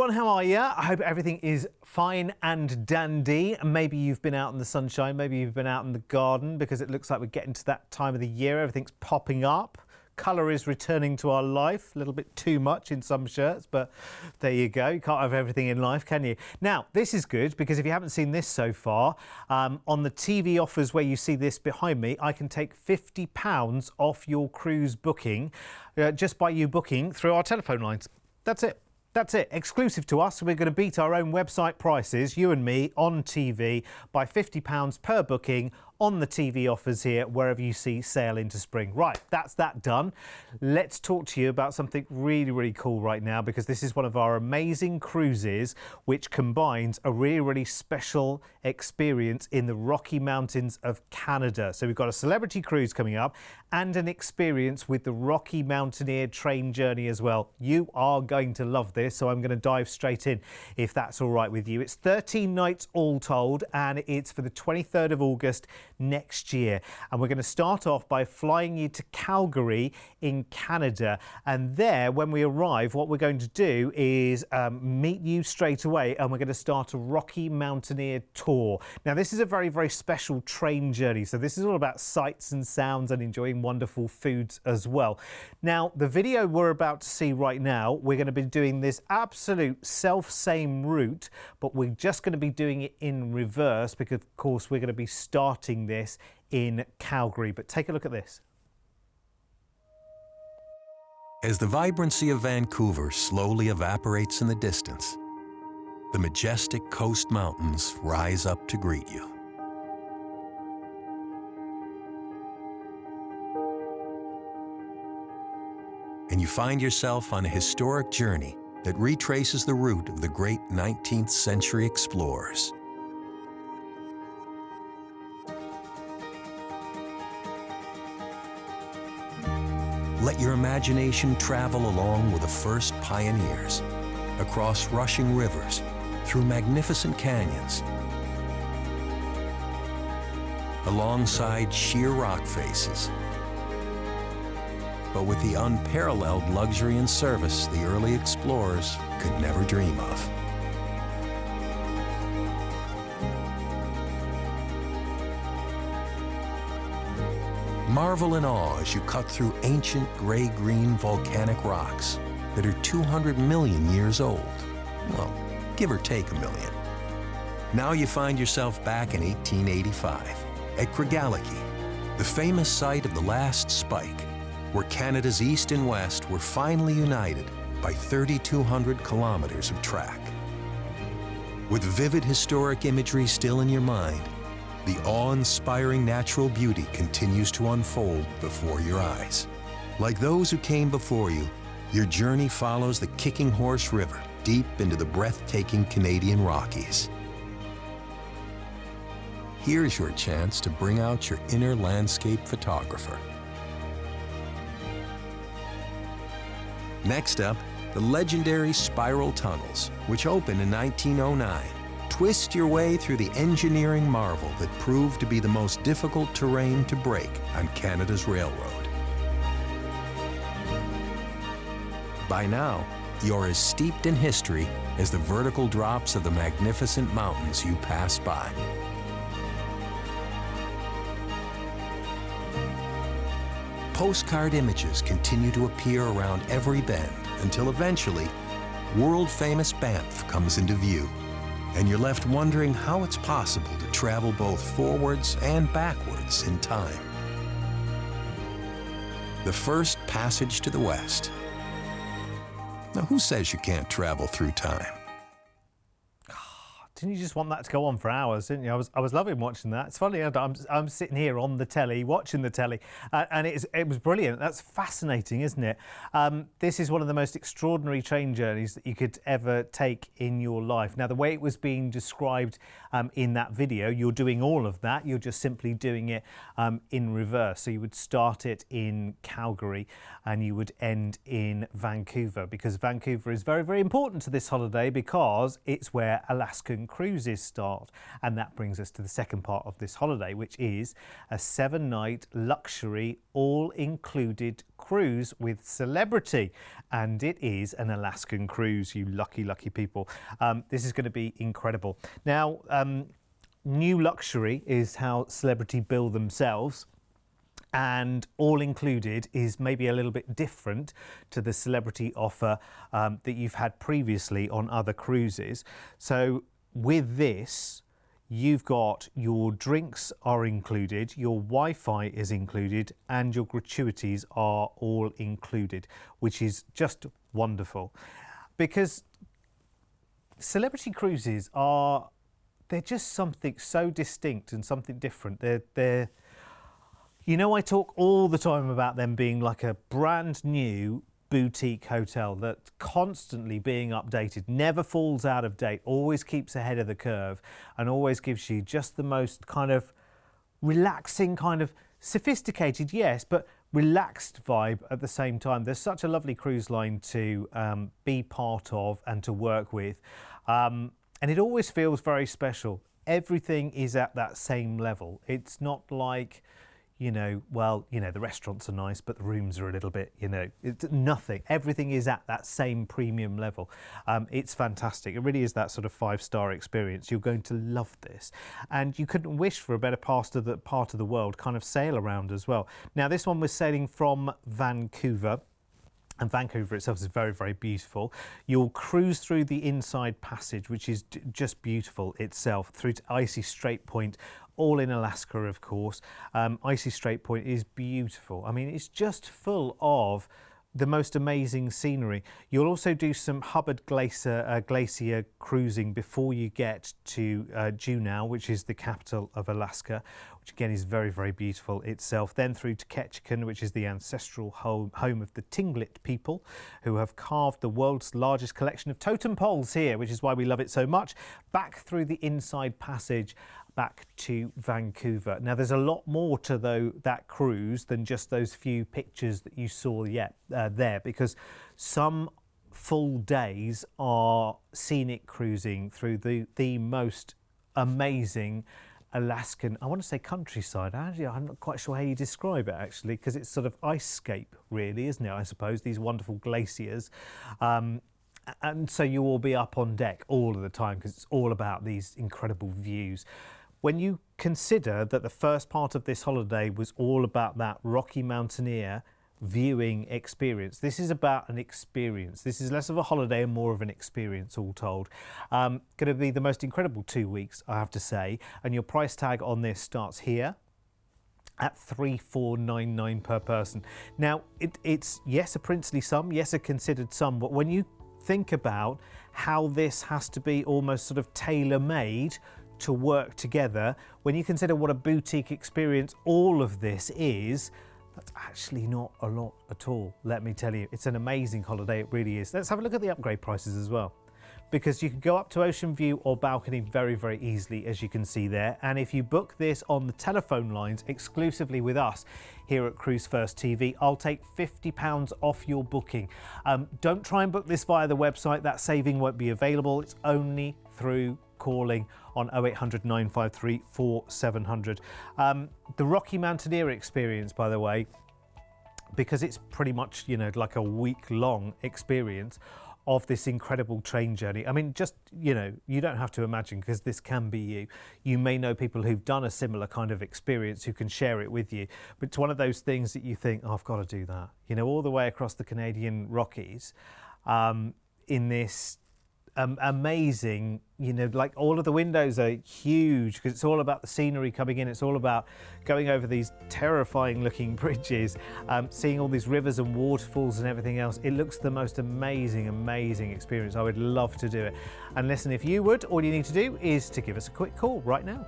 everyone, how are you? I hope everything is fine and dandy. Maybe you've been out in the sunshine, maybe you've been out in the garden, because it looks like we're getting to that time of the year. Everything's popping up. Colour is returning to our life, a little bit too much in some shirts, but there you go. You can't have everything in life, can you? Now, this is good, because if you haven't seen this so far, on the TV offers where you see this behind me, I can take £50 off your cruise booking just by you booking through our telephone lines. That's it. That's it. Exclusive to us. We're going to beat our own website prices, you and me, on TV by £50 per booking on the TV offers here, wherever you see Sail into Spring. Right, that's that done. Let's talk to you about something really, really cool right now, because this is one of our amazing cruises which combines a really, really special experience in the Rocky Mountains of Canada. So we've got a celebrity cruise coming up and an experience with the Rocky Mountaineer train journey as well. You are going to love this, so I'm going to dive straight in if that's all right with you. It's 13 nights all told, and it's for the 23rd of August next year, and we're going to start off by flying you to Calgary in Canada, and there, when we arrive, what we're going to do is meet you straight away, and we're going to start a Rocky Mountaineer tour. Now, this is a very, very special train journey, so this is all about sights and sounds and enjoying wonderful foods as well. Now, the video we're about to see right now, we're going to be doing this absolute self-same route, but we're just going to be doing it in reverse, because of course we're going to be starting this in Calgary. But take a look at this. As the vibrancy of Vancouver slowly evaporates in the distance, the majestic coast mountains rise up to greet you. And you find yourself on a historic journey that retraces the route of the great 19th century explorers. Let your imagination travel along with the first pioneers, across rushing rivers, through magnificent canyons, alongside sheer rock faces, but with the unparalleled luxury and service the early explorers could never dream of. Marvel in awe as you cut through ancient gray-green volcanic rocks that are 200 million years old. Well, give or take a million. Now you find yourself back in 1885 at Craigellachie, the famous site of the last spike, where Canada's east and west were finally united by 3,200 kilometers of track. With vivid historic imagery still in your mind, the awe-inspiring natural beauty continues to unfold before your eyes. Like those who came before you, your journey follows the Kicking Horse River deep into the breathtaking Canadian Rockies. Here's your chance to bring out your inner landscape photographer. Next up, the legendary spiral tunnels, which opened in 1909. Twist your way through the engineering marvel that proved to be the most difficult terrain to break on Canada's railroad. By now, you're as steeped in history as the vertical drops of the magnificent mountains you pass by. Postcard images continue to appear around every bend until eventually, world-famous Banff comes into view, and you're left wondering how it's possible to travel both forwards and backwards in time. The first passage to the west. Now, who says you can't travel through time? Didn't you just want that to go on for hours, didn't you? I was loving watching that. It's funny, I'm sitting here on the telly, watching the telly, and it was brilliant. That's fascinating, isn't it? This is one of the most extraordinary train journeys that you could ever take in your life. Now, the way it was being described in that video, you're doing all of that. You're just simply doing it in reverse. So you would start it in Calgary and you would end in Vancouver, because Vancouver is very, very important to this holiday, because it's where Alaskan cruises start. And that brings us to the second part of this holiday, which is a 7-night luxury all-included cruise with Celebrity. And it is an Alaskan cruise, you lucky, lucky people. This is going to be incredible. Now, new luxury is how Celebrity bill themselves. And all included is maybe a little bit different to the Celebrity offer that you've had previously on other cruises. So with this, you've got your drinks are included, your Wi-Fi is included, and your gratuities are all included, which is just wonderful. Because Celebrity cruises they're just something so distinct and something different. They're You know, I talk all the time about them being like a brand new boutique hotel that's constantly being updated, never falls out of date, always keeps ahead of the curve, and always gives you just the most kind of relaxing, kind of sophisticated, yes, but relaxed vibe at the same time. There's such a lovely cruise line to be part of and to work with. And it always feels very special. Everything is at that same level. It's not like, the restaurants are nice, but the rooms are a little bit, it's nothing. Everything is at that same premium level. It's fantastic. It really is that sort of 5-star experience. You're going to love this. And you couldn't wish for a better part of the world kind of sail around as well. Now, this one was sailing from Vancouver. And Vancouver itself is very, very beautiful. You'll cruise through the Inside Passage, which is just beautiful itself, through to Icy Strait Point, all in Alaska, of course. Icy Strait Point is beautiful. I mean, it's just full of the most amazing scenery. You'll also do some Hubbard Glacier cruising before you get to Juneau, which is the capital of Alaska, which again is very, very beautiful itself. Then through to Ketchikan, which is the ancestral home of the Tlingit people, who have carved the world's largest collection of totem poles here, which is why we love it so much. Back through the Inside Passage, back to Vancouver. Now, there's a lot more to that cruise than just those few pictures that you saw there, because some full days are scenic cruising through the most amazing Alaskan, I want to say countryside. Actually, I'm not quite sure how you describe it, actually, because it's sort of ice-scape, really, isn't it? I suppose, these wonderful glaciers. And so you will be up on deck all of the time because it's all about these incredible views. When you consider that the first part of this holiday was all about that Rocky Mountaineer viewing experience, this is about an experience. This is less of a holiday and more of an experience, all told. Going to be the most incredible 2 weeks, I have to say, and your price tag on this starts here at $3,499 per person. Now, it's yes, a princely sum, yes, a considered sum, but when you think about how this has to be almost sort of tailor-made to work together, when you consider what a boutique experience all of this is, that's actually not a lot at all, let me tell you. It's an amazing holiday, it really is. Let's have a look at the upgrade prices as well, because you can go up to ocean view or balcony very, very easily, as you can see there. And if you book this on the telephone lines exclusively with us here at Cruise First TV, I'll take £50 off your booking. Don't try and book this via the website. That saving won't be available. It's only through calling on 0800 953 4700. The Rocky Mountaineer experience, by the way, because it's pretty much, like a week-long experience of this incredible train journey. I mean, just, you don't have to imagine, because this can be you. You may know people who've done a similar kind of experience who can share it with you. But it's one of those things that you think, oh, I've got to do that. All the way across the Canadian Rockies in this amazing, like all of the windows are huge because it's all about the scenery coming in. It's all about going over these terrifying looking bridges, seeing all these rivers and waterfalls and everything else. It looks the most amazing experience. I would love to do it. And listen, if you would, all you need to do is to give us a quick call right now.